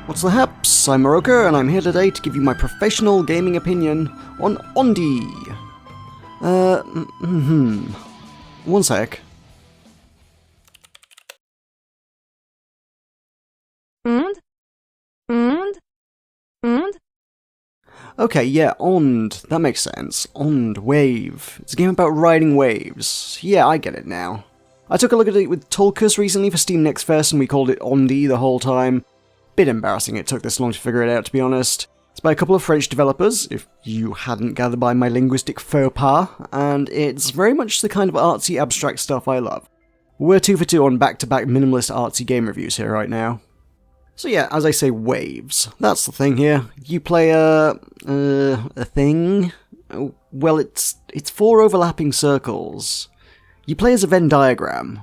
What's the haps? I'm Meroka, and I'm here today to give you my professional gaming opinion on Onde. One sec. Onde? Okay, yeah, Onde. That makes sense. Onde, wave. It's a game about riding waves. Yeah, I get it now. I took a look at it with Tulkus recently for Steam Next Fest, and we called it Onde the whole time. Bit embarrassing it took this long to figure it out, to be honest. It's by a couple of French developers, if you hadn't gathered by my linguistic faux pas, and it's very much the kind of artsy, abstract stuff I love. We're 2 for 2 on back-to-back minimalist artsy game reviews here right now. So yeah, as I say, waves. That's the thing here. You play a thing? Well, it's 4 overlapping circles. You play as a Venn diagram.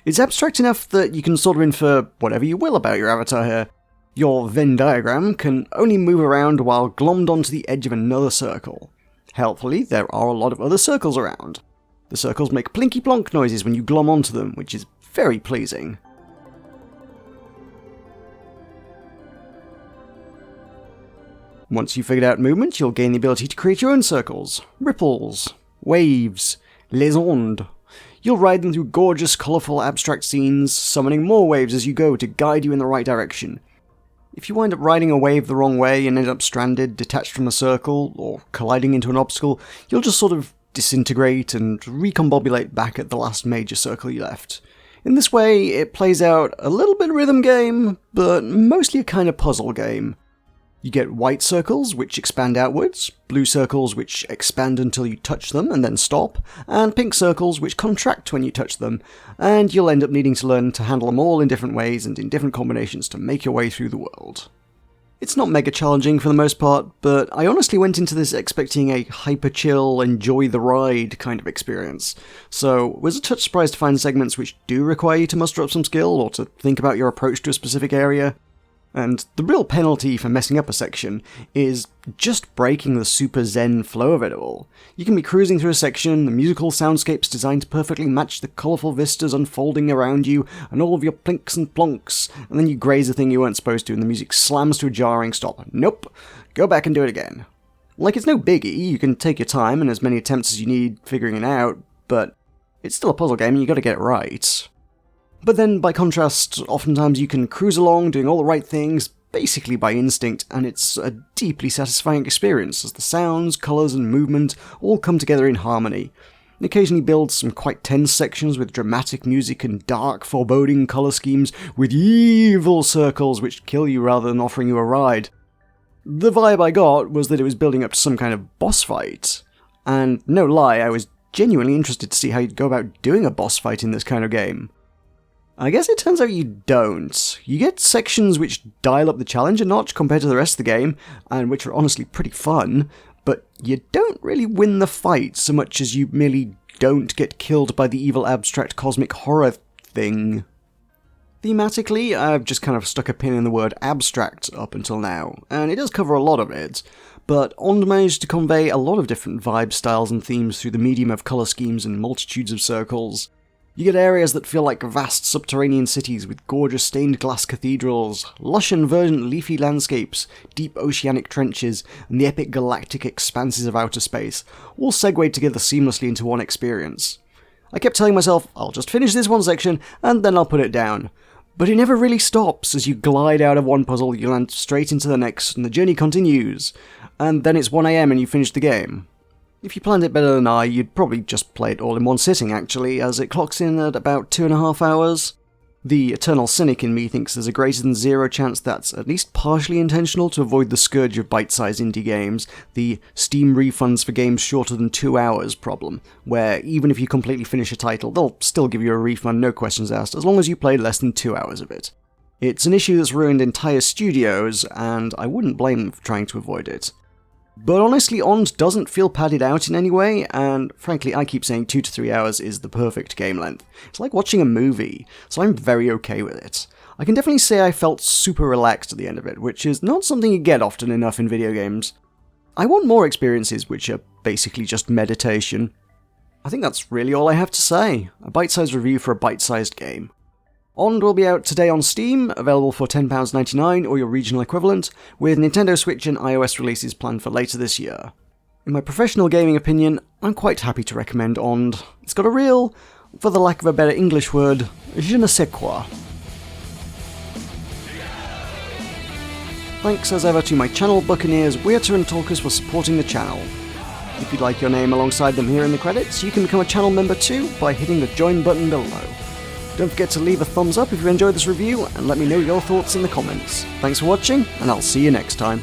It's abstract enough that you can sort of infer whatever you will about your avatar here. Your Venn diagram can only move around while glommed onto the edge of another circle. Helpfully, there are a lot of other circles around. The circles make plinky-plonk noises when you glom onto them, which is very pleasing. Once you've figured out movement, you'll gain the ability to create your own circles, ripples, waves, les ondes. You'll ride them through gorgeous, colourful, abstract scenes, summoning more waves as you go to guide you in the right direction. If you wind up riding a wave the wrong way and end up stranded, detached from a circle, or colliding into an obstacle, you'll just sort of disintegrate and recombobulate back at the last major circle you left. In this way, it plays out a little bit rhythm game, but mostly a kind of puzzle game. You get white circles, which expand outwards, blue circles, which expand until you touch them and then stop, and pink circles, which contract when you touch them, and you'll end up needing to learn to handle them all in different ways and in different combinations to make your way through the world. It's not mega challenging for the most part, but I honestly went into this expecting a hyper-chill, enjoy-the-ride kind of experience, so was a touch surprised to find segments which do require you to muster up some skill or to think about your approach to a specific area. And the real penalty for messing up a section is just breaking the super zen flow of it all. You can be cruising through a section, the musical soundscapes designed to perfectly match the colourful vistas unfolding around you, and all of your plinks and plonks, and then you graze a thing you weren't supposed to, and the music slams to a jarring stop. Nope. Go back and do it again. Like, it's no biggie, you can take your time and as many attempts as you need figuring it out, but it's still a puzzle game and you gotta get it right. But then, by contrast, oftentimes you can cruise along doing all the right things, basically by instinct, and it's a deeply satisfying experience as the sounds, colours and movement all come together in harmony. It occasionally builds some quite tense sections with dramatic music and dark, foreboding colour schemes with evil circles which kill you rather than offering you a ride. The vibe I got was that it was building up to some kind of boss fight, and no lie, I was genuinely interested to see how you'd go about doing a boss fight in this kind of game. I guess it turns out you don't. You get sections which dial up the challenge a notch compared to the rest of the game, and which are honestly pretty fun, but you don't really win the fight so much as you merely don't get killed by the evil abstract cosmic horror thing. Thematically, I've just kind of stuck a pin in the word abstract up until now, and it does cover a lot of it, but Onde managed to convey a lot of different vibe styles and themes through the medium of colour schemes and multitudes of circles. You get areas that feel like vast subterranean cities with gorgeous stained glass cathedrals, lush and verdant leafy landscapes, deep oceanic trenches, and the epic galactic expanses of outer space, all segued together seamlessly into one experience. I kept telling myself, I'll just finish this one section, and then I'll put it down. But it never really stops. As you glide out of one puzzle, you land straight into the next, and the journey continues. And then it's 1 AM and you finish the game. If you planned it better than I, you'd probably just play it all in one sitting actually, as it clocks in at about 2.5 hours. The eternal cynic in me thinks there's a greater than zero chance that's at least partially intentional to avoid the scourge of bite-sized indie games, the Steam refunds for games shorter than 2 hours problem, where even if you completely finish a title, they'll still give you a refund, no questions asked, as long as you played less than 2 hours of it. It's an issue that's ruined entire studios, and I wouldn't blame them for trying to avoid it. But honestly, Onde doesn't feel padded out in any way, and frankly I keep saying 2 to 3 hours is the perfect game length. It's like watching a movie, so I'm very okay with it. I can definitely say I felt super relaxed at the end of it, which is not something you get often enough in video games. I want more experiences which are basically just meditation. I think that's really all I have to say. A bite-sized review for a bite-sized game. Onde will be out today on Steam, available for £10.99 or your regional equivalent, with Nintendo Switch and iOS releases planned for later this year. In my professional gaming opinion, I'm quite happy to recommend Onde. It's got a real, for the lack of a better English word, je ne sais quoi. Thanks as ever to my channel Buccaneers, Weirter and Talkers for supporting the channel. If you'd like your name alongside them here in the credits, you can become a channel member too by hitting the join button below. Don't forget to leave a thumbs up if you enjoyed this review, and let me know your thoughts in the comments. Thanks for watching, and I'll see you next time.